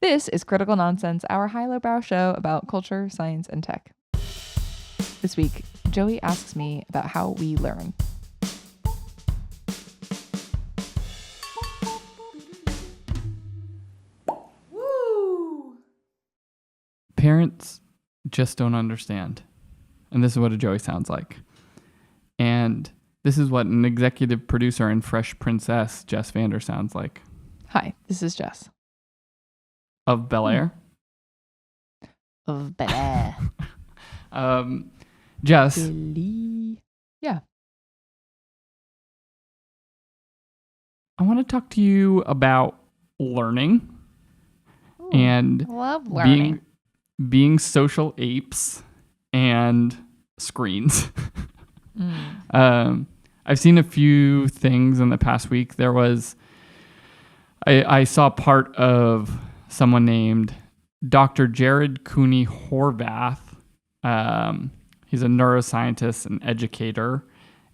This is Critical Nonsense, our high-lowbrow show about culture, science, and tech. This week, Joey asks me about how we learn. Woo! Parents just don't understand. And this is what a Joey sounds like. And this is what an executive producer in Fresh Princess, Jess Vander, sounds like. Hi, this is Jess. Of Bel Air. Of Bel Air. Jess. Billy. Yeah. I want to talk to you about learning. Ooh, and I love learning. being social apes and screens. I've seen a few things in the past week. There was, I saw part of someone named Dr. Jared Cooney Horvath. He's a neuroscientist and educator,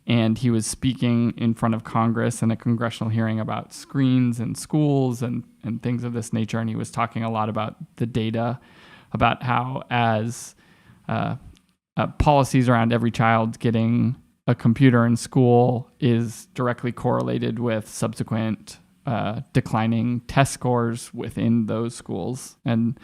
and he was speaking in front of Congress in a congressional hearing about screens in schools and things of this nature. And he was talking a lot about the data, about how as policies around every child getting a computer in school is directly correlated with subsequent declining test scores within those schools, and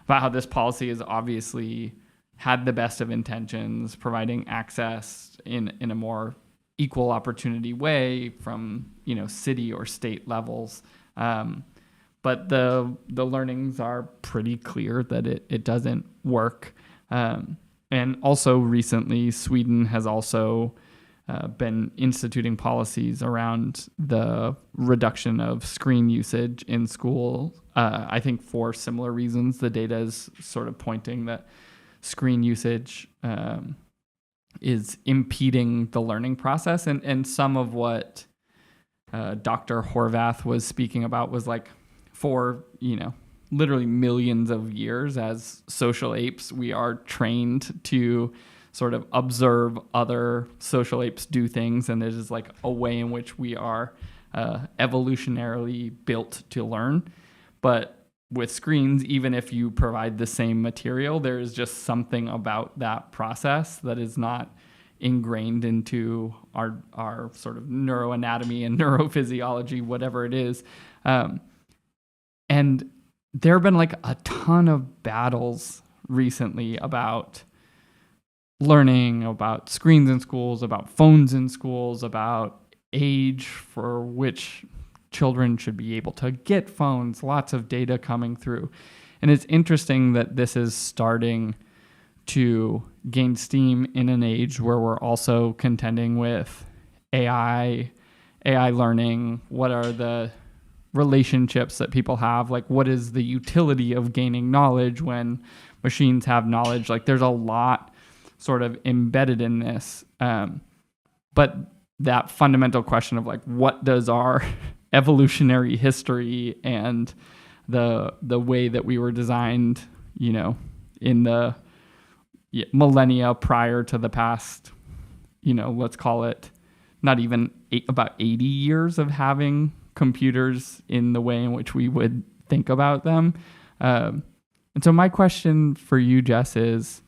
about how this policy has obviously had the best of intentions, providing access in a more equal opportunity way from city or state levels. But the learnings are pretty clear that it doesn't work. And also recently, Sweden has also been instituting policies around the reduction of screen usage in school. I think for similar reasons, the data is sort of pointing that screen usage is impeding the learning process. And some of what Dr. Horvath was speaking about was like for, literally millions of years as social apes, we are trained to sort of observe other social apes do things. And there's just like a way in which we are evolutionarily built to learn. But with screens, even if you provide the same material, there is just something about that process that is not ingrained into our sort of neuroanatomy and neurophysiology, whatever it is. And there have been like a ton of battles recently about learning, about screens in schools, about phones in schools, about age for which children should be able to get phones, lots of data coming through. And it's interesting that this is starting to gain steam in an age where we're also contending with AI learning. What are the relationships that people have? Like, what is the utility of gaining knowledge when machines have knowledge? Like, there's a lot sort of embedded in this. But that fundamental question of like, what does our evolutionary history and the way that we were designed, in the millennia prior to the past, let's call it not even about 80 years of having computers in the way in which we would think about them. And so my question for you, Jess, is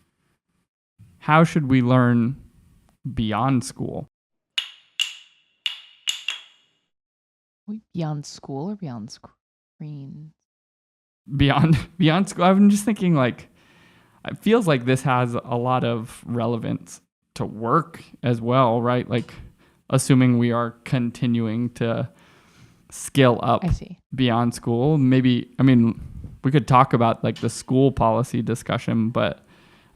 how should we learn beyond school? Beyond school or beyond screen? Beyond school. I'm just thinking like, it feels like this has a lot of relevance to work as well, right? Like assuming we are continuing to scale up beyond school. Maybe, we could talk about like the school policy discussion, but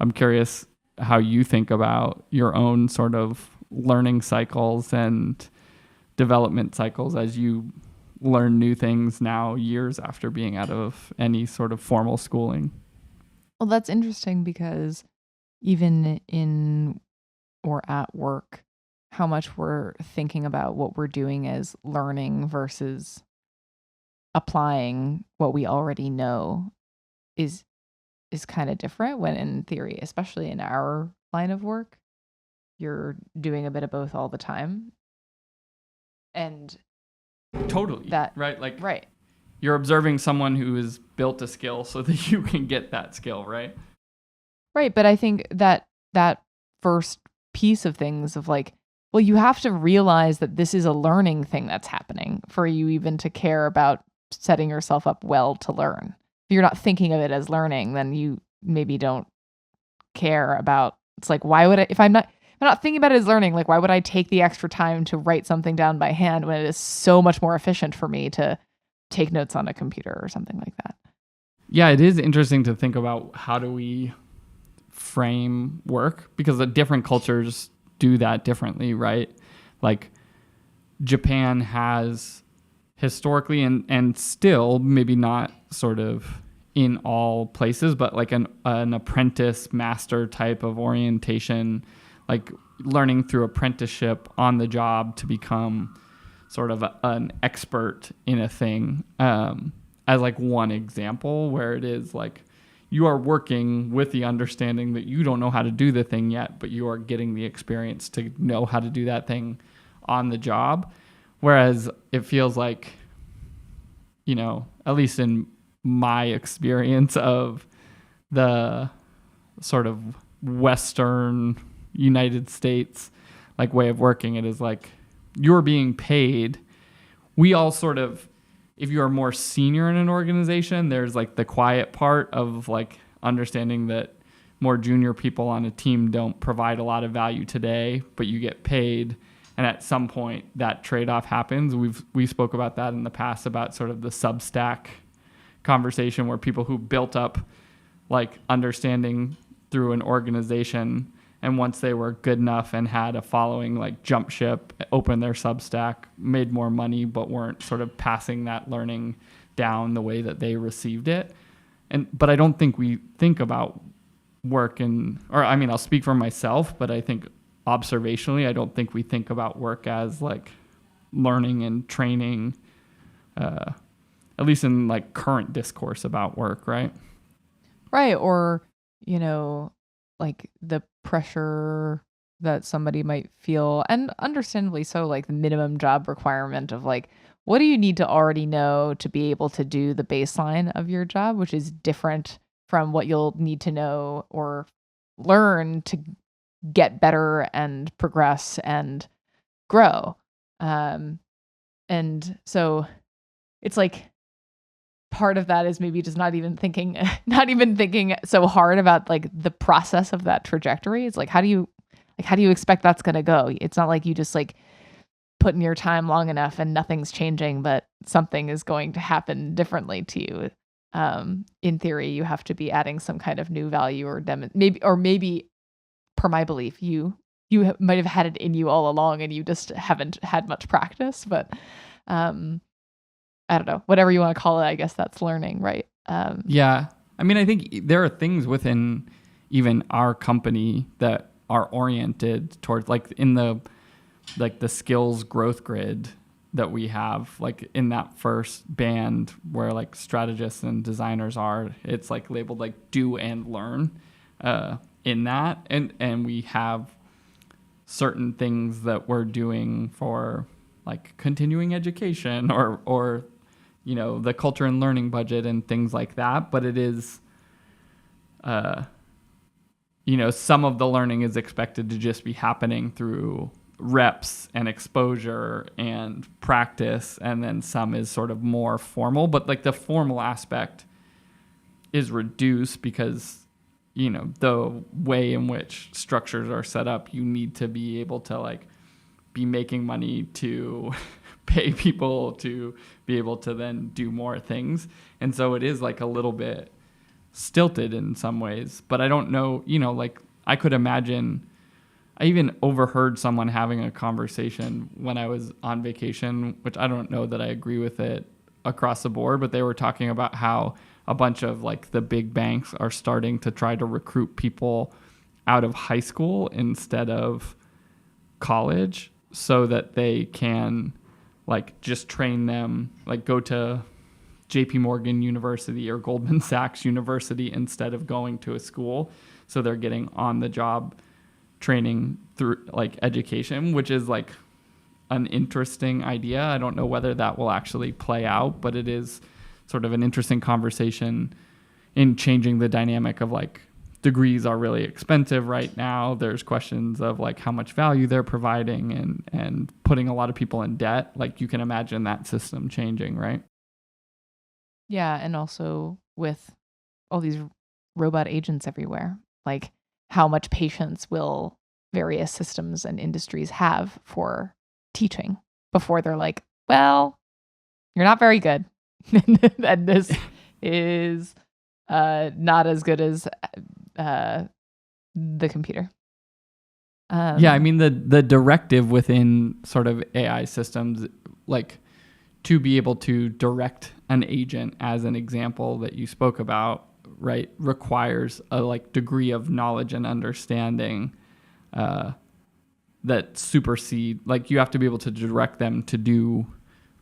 I'm curious how you think about your own sort of learning cycles and development cycles as you learn new things now years after being out of any sort of formal schooling. Well, that's interesting because even in or at work, how much we're thinking about what we're doing as learning versus applying what we already know is kind of different, when in theory, especially in our line of work, you're doing a bit of both all the time. And totally that, right, like right. you're observing someone who has built a skill so that you can get that skill, right? Right. But I think that that first piece of things of like, well, you have to realize that this is a learning thing that's happening for you even to care about setting yourself up well to learn. If you're not thinking of it as learning, then you maybe don't care about, it's like, why would I, if I'm not thinking about it as learning, like, why would I take the extra time to write something down by hand when it is so much more efficient for me to take notes on a computer or something like that? Yeah, it is interesting to think about how do we frame work, because the different cultures do that differently, right? Like Japan has historically and still, maybe not sort of in all places, but like an apprentice master type of orientation, like learning through apprenticeship on the job to become sort of an expert in a thing, as like one example where it is like you are working with the understanding that you don't know how to do the thing yet, but you are getting the experience to know how to do that thing on the job. Whereas it feels like, you know, at least in my experience of the sort of Western United States like way of working, it is like you're being paid. We all sort of, if you are more senior in an organization, there's like the quiet part of like understanding that more junior people on a team don't provide a lot of value today, but you get paid. And at some point that trade-off happens. We spoke about that in the past, about sort of the Substack conversation where people who built up like understanding through an organization, and once they were good enough and had a following, like jump ship, opened their Substack, made more money, but weren't sort of passing that learning down the way that they received it. But I don't think we think about work I'll speak for myself, but I think observationally, I don't think we think about work as like learning and training, at least in like current discourse about work, right? Right. Or, you know, like the pressure that somebody might feel, and understandably so, like the minimum job requirement of like, what do you need to already know to be able to do the baseline of your job, which is different from what you'll need to know or learn to get better and progress and grow. And so it's like part of that is maybe just not even thinking so hard about like the process of that trajectory. It's like, how do you expect that's going to go? It's not like you just like put in your time long enough and nothing's changing, but something is going to happen differently to you. In theory, you have to be adding some kind of new value or maybe per my belief, you might have had it in you all along and you just haven't had much practice, but I don't know, whatever you want to call it, I guess that's learning, right? Yeah. I mean, I think there are things within even our company that are oriented towards like in the skills growth grid that we have, like in that first band where like strategists and designers are, it's like labeled like do and learn in that. And we have certain things that we're doing for like continuing education or you know, the culture and learning budget and things like that. But it is, you know, some of the learning is expected to just be happening through reps and exposure and practice. And then some is sort of more formal, but like the formal aspect is reduced because, you know, the way in which structures are set up, you need to be able to like be making money to pay people to be able to then do more things. And so it is like a little bit stilted in some ways, but I don't know, you know, like I could imagine, I even overheard someone having a conversation when I was on vacation, which I don't know that I agree with it across the board, but they were talking about how a bunch of like the big banks are starting to try to recruit people out of high school instead of college so that they can like just train them, like go to JP Morgan University or Goldman Sachs University instead of going to a school. So they're getting on the job training through like education, which is like an interesting idea. I don't know whether that will actually play out, but it is sort of an interesting conversation in changing the dynamic of like degrees are really expensive right now. There's questions of like how much value they're providing and putting a lot of people in debt. Like you can imagine that system changing, right? Yeah, and also with all these robot agents everywhere, like how much patience will various systems and industries have for teaching before they're like, well, you're not very good. And this is not as good as the computer. Yeah, I mean the directive within sort of AI systems, like to be able to direct an agent, as an example that you spoke about, right, requires a like degree of knowledge and understanding that supersede, like you have to be able to direct them to do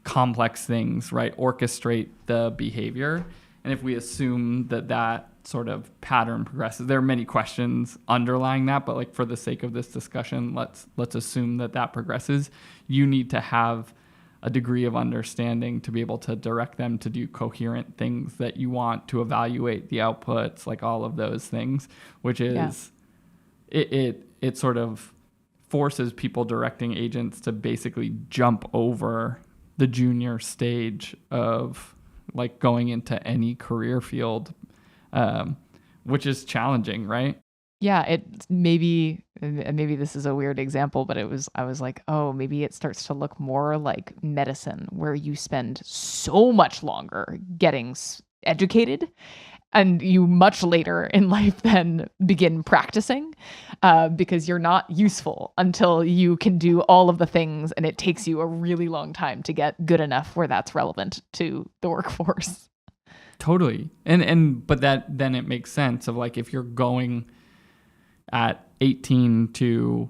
complex things, right, orchestrate the behavior. And if we assume that sort of pattern progresses, there are many questions underlying that, but like for the sake of this discussion, let's assume that progresses. You need to have a degree of understanding to be able to direct them to do coherent things that you want, to evaluate the outputs, like all of those things, which is it sort of forces people directing agents to basically jump over the junior stage of like going into any career field, which is challenging, right? Yeah, it maybe this is a weird example, but I was like, oh, maybe it starts to look more like medicine, where you spend so much longer getting educated, and you much later in life then begin practicing, because you're not useful until you can do all of the things, and it takes you a really long time to get good enough where that's relevant to the workforce. Totally. And but that then it makes sense of like if you're going at 18 to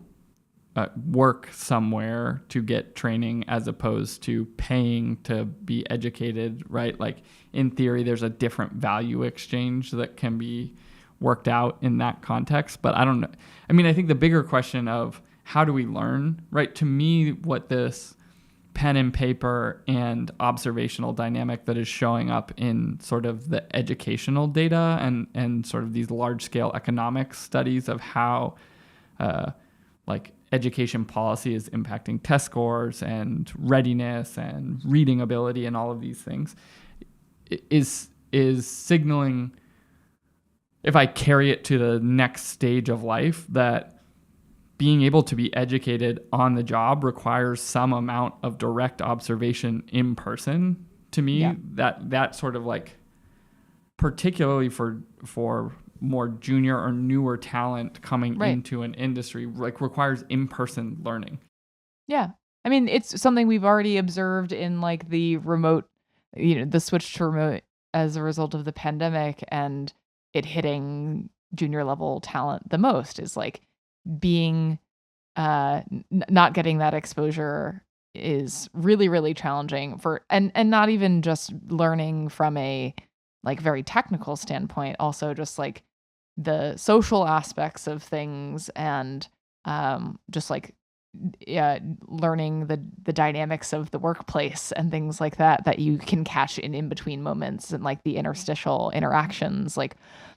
work somewhere to get training as opposed to paying to be educated, right? Like in theory, there's a different value exchange that can be worked out in that context. But I don't know. I mean, I think the bigger question of how do we learn, right? To me, what this pen and paper and observational dynamic that is showing up in sort of the educational data and sort of these large scale economic studies of how like education policy is impacting test scores and readiness and reading ability and all of these things is signaling, if I carry it to the next stage of life, that being able to be educated on the job requires some amount of direct observation in person. To me, yeah. that sort of like, particularly for more junior or newer talent coming into an industry, like requires in-person learning. Yeah. I mean, it's something we've already observed in like the remote, the switch to remote as a result of the pandemic, and it hitting junior level talent the most is like being not getting that exposure is really, really challenging for, and not even just learning from a like very technical standpoint, also just like the social aspects of things, and just like learning the dynamics of the workplace and things like that you can catch in between moments, and like the interstitial interactions, like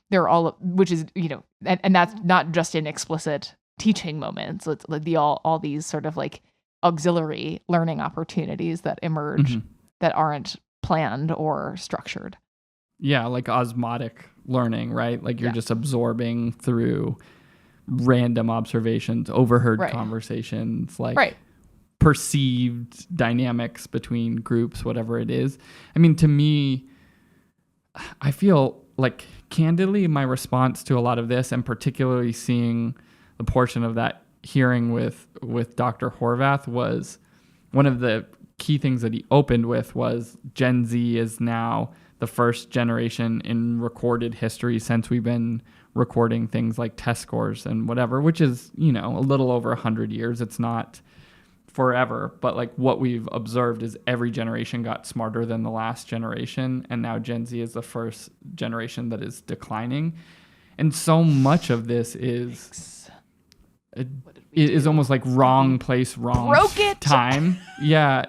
they're all, which is, and that's not just in explicit teaching moments. It's like all these sort of like auxiliary learning opportunities that emerge that aren't planned or structured. Yeah, like osmotic learning, right? Like you're just absorbing through random observations, overheard conversations, like perceived dynamics between groups, whatever it is. I mean, to me, I feel like candidly my response to a lot of this, and particularly seeing the portion of that hearing with Dr. Horvath, was one of the key things that he opened with was Gen Z is now the first generation in recorded history since we've been recording things like test scores and whatever, which is, a little over 100 years. It's not forever, but like what we've observed is every generation got smarter than the last generation, and now Gen Z is the first generation that is declining. And so much of this is almost like wrong place, wrong time. Yeah.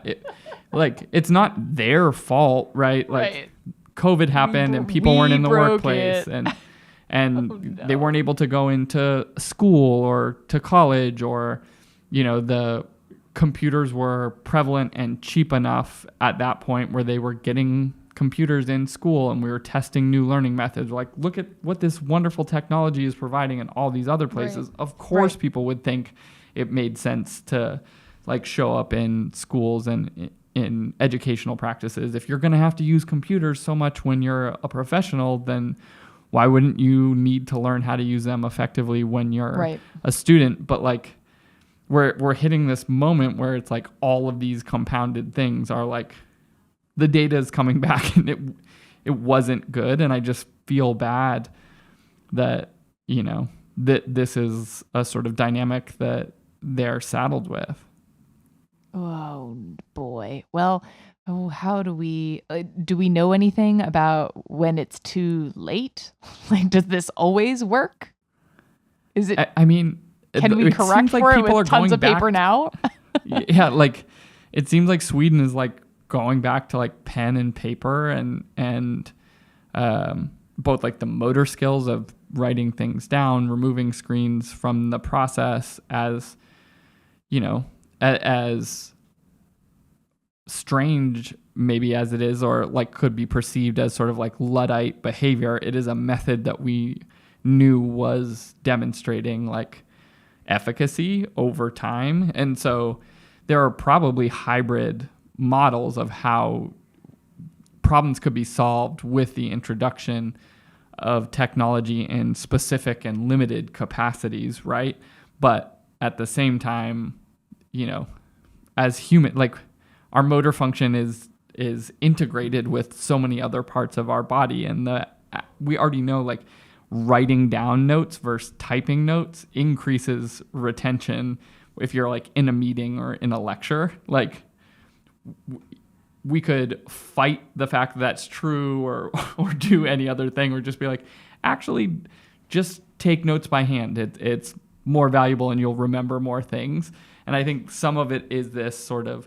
Like it's not their fault, right? Like COVID happened and people weren't in the workplace and Oh, no. they weren't able to go into school or to college, or, the computers were prevalent and cheap enough at that point where they were getting computers in school and we were testing new learning methods. Like, look at what this wonderful technology is providing in all these other places. Right. Of course, Right. people would think it made sense to like show up in schools and in educational practices. If you're going to have to use computers so much when you're a professional, then why wouldn't you need to learn how to use them effectively when you're Right. a student? But like, we're hitting this moment where it's like all of these compounded things are like, the data is coming back and it wasn't good. And I just feel bad that, that this is a sort of dynamic that they're saddled with. Oh boy. Well, how do we know anything about when it's too late? Like, does this always work? Is it? I mean, Can we it correct seems like for it people are with tons going of paper back- now? Yeah, like it seems like Sweden is like going back to like pen and paper and both like the motor skills of writing things down, removing screens from the process, as as strange maybe as it is, or like could be perceived as sort of like Luddite behavior. It is a method that we knew was demonstrating like efficacy over time. And so there are probably hybrid models of how problems could be solved with the introduction of technology in specific and limited capacities, right? But at the same time, as human, like our motor function is integrated with so many other parts of our body, and we already know like writing down notes versus typing notes increases retention if you're like in a meeting or in a lecture. Like we could fight the fact that that's true or do any other thing, or just be like, actually just take notes by hand. It's more valuable and you'll remember more things. And I think some of it is this sort of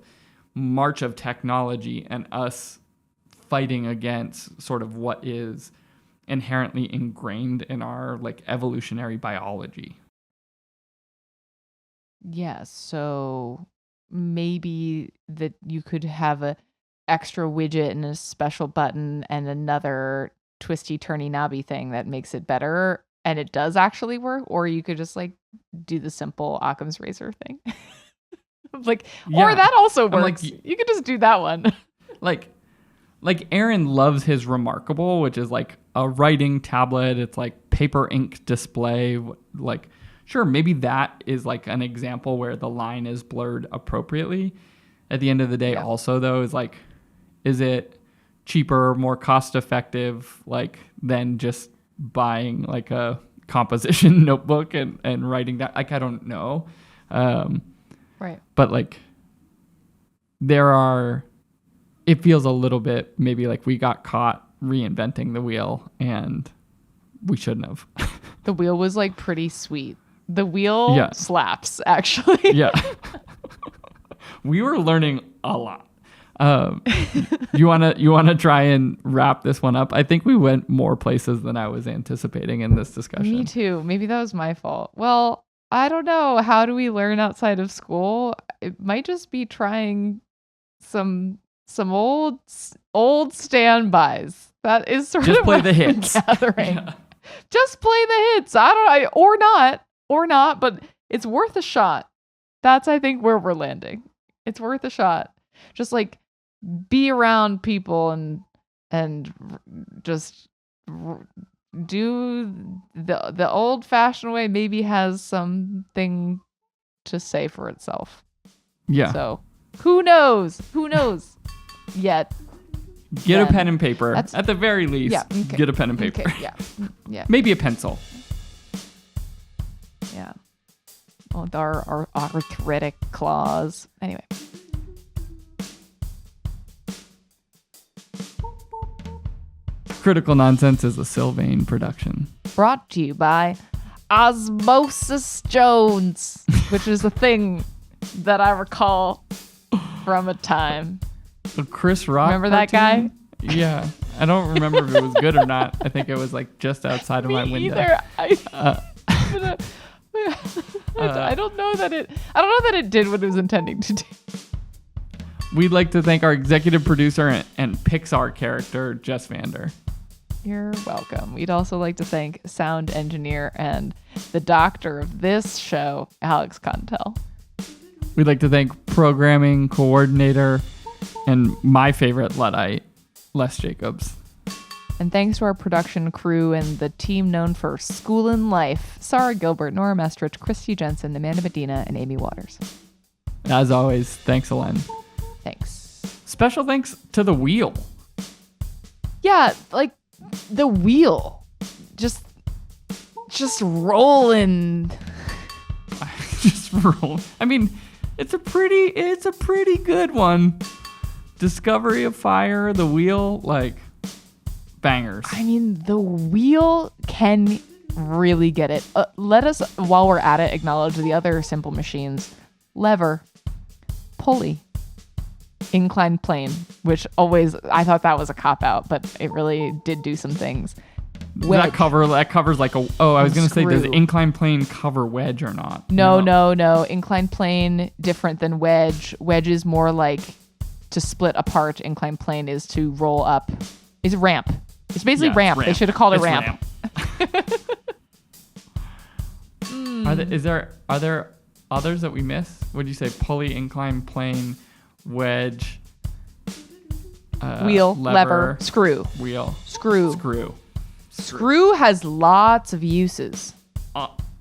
march of technology and us fighting against sort of what is inherently ingrained in our like evolutionary biology. Yeah, so maybe that you could have a extra widget and a special button and another twisty turny knobby thing that makes it better, and it does actually work. Or you could just like do the simple Occam's razor thing. Like, Yeah. or that also I'm like, works. You could just do that one. Like Aaron loves his Remarkable, which is like a writing tablet. It's like paper ink display. Like, sure, maybe that is like an example where the line is blurred appropriately. At the end of the day, Yeah. also though, is like, is it cheaper, more cost effective, like than just buying like a composition notebook and writing that? Like, I don't know. Right. But like it feels a little bit maybe like we got caught reinventing the wheel and we shouldn't have. The wheel was like pretty sweet. The wheel Yeah. slaps, actually. Yeah. We were learning a lot. You wanna try and wrap this one up? I think we went more places than I was anticipating in this discussion. Me too. Maybe that was my fault. Well, I don't know. How do we learn outside of school? It might just be trying some old standbys. That is sort Just of play what the I'm hits. gathering. Yeah. Just play the hits. Or not, but it's worth a shot. That's, I think, where we're landing. It's worth a shot. Just like be around people and just do the old fashioned way. Maybe has something to say for itself. Yeah. So who knows yet. Get a then pen and paper. that's- At the very least, Yeah, okay. get a pen and paper. Okay, yeah Maybe a pencil. yeah with our arthritic claws. Anyway, Critical Nonsense is a Sylvain production. brought to you by Osmosis Jones, which is a thing that I recall from a time. A Chris Rock. Remember that guy? cartoon? Yeah. I don't remember if it was good or not. I think it was like just outside of my window. Either. I don't know that it did what it was intending to do. We'd like to thank our executive producer and Pixar character, Jess Vander. You're welcome. We'd also like to thank sound engineer and the doctor of this show, Alex Contel. We'd like to thank programming coordinator and my favorite Luddite, Les Jacobs. And thanks to our production crew and the team known for Schoolin' Life, Sarah Gilbert, Nora Mestrich, Christy Jensen, Amanda Medina, and Amy Waters. As always, thanks, Elen. Thanks. Special thanks to the wheel. Yeah, like the wheel. Just rolling. Just roll. I mean, it's a pretty good one. Discovery of Fire, the wheel, like bangers. I mean, the wheel can really get it. Let us, while we're at it, acknowledge the other simple machines. Lever, pulley, inclined plane, which always, I thought that was a cop-out, but it really did do some things. That covers like a, I was going to say, does Screw. inclined plane cover wedge or not? No. Inclined plane, different than wedge. Wedge is more like to split apart. Inclined plane is to roll up. It's ramp. It's basically ramp. They should have called it ramp. Are there others that we miss? What do you say? Pulley, inclined plane, wedge, wheel, lever, screw. Wheel, Screw has lots of uses.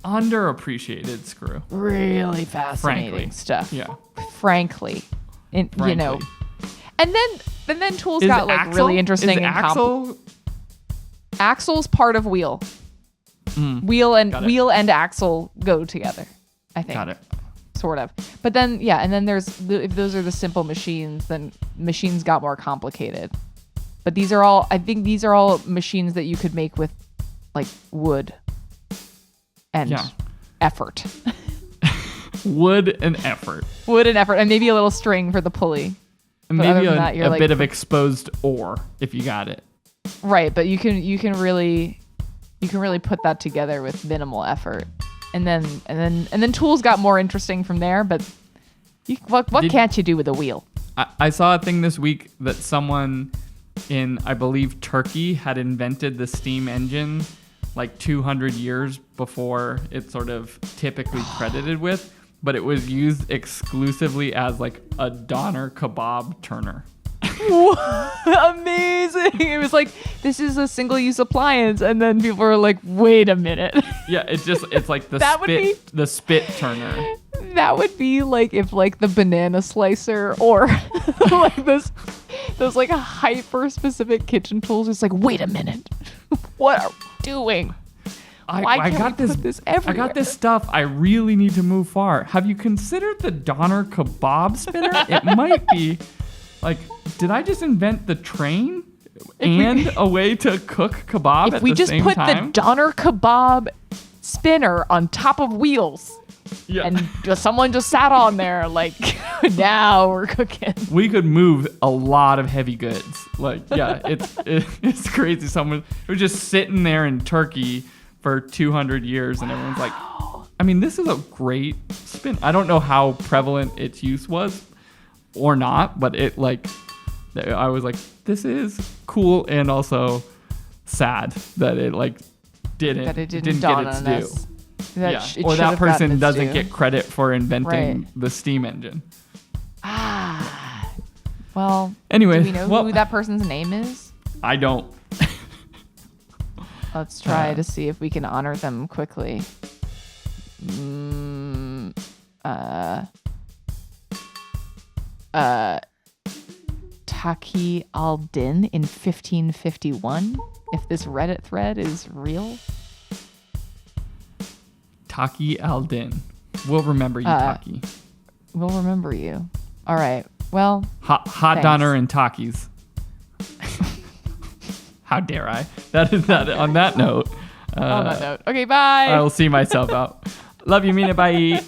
Underappreciated screw. Really fascinating stuff. Yeah. Frankly. You know. And then tools got like axle, really interesting and axle. Axle's part of wheel. Wheel and axle go together, I think. Got it. Sort of. But then and then if those are the simple machines, then machines got more complicated. But these are all machines that you could make with like wood and effort. Wood and effort. And maybe a little string for the pulley. And maybe a bit of exposed ore if you got it. Right, but you can really put that together with minimal effort. And then tools got more interesting from there, but what can't you do with a wheel? I saw a thing this week that someone in, I believe, Turkey had invented the steam engine like 200 years before it's sort of typically credited with, but it was used exclusively as like a doner kebab turner. Amazing. It was like, this is a single-use appliance, and then people were like, wait a minute. Yeah, it's like the the spit turner. That would be like if like the banana slicer or like those like hyper specific kitchen tools. It's like, wait a minute, what are we doing? Why can't we put this everywhere? I got this stuff. I really need to move far. Have you considered the doner kebab spinner? It might be like, did I just invent the train and a way to cook kebab at the same time? If we just put the doner kebab spinner on top of wheels. Yeah. And someone just sat on there like, now we're cooking. We could move a lot of heavy goods. Like, yeah, it's crazy. Someone was just sitting there in Turkey for 200 years and everyone's like, I mean, this is a great spin. I don't know how prevalent its use was or not, but it like, I was like, this is cool and also sad that it like didn't get its due. Or that person doesn't get credit for inventing the steam engine. Well, anyway, do we know who that person's name is? I don't. Let's try to see if we can honor them quickly. Taqi al-Din in 1551, if this Reddit thread is real. Taqi al-Din. We'll remember you, Taqi. We'll remember you. All right. Well, hot doner and Takis. How dare I? That is that. On that note. On that note. Okay, bye. I will see myself out. Love you, Mina. Bye.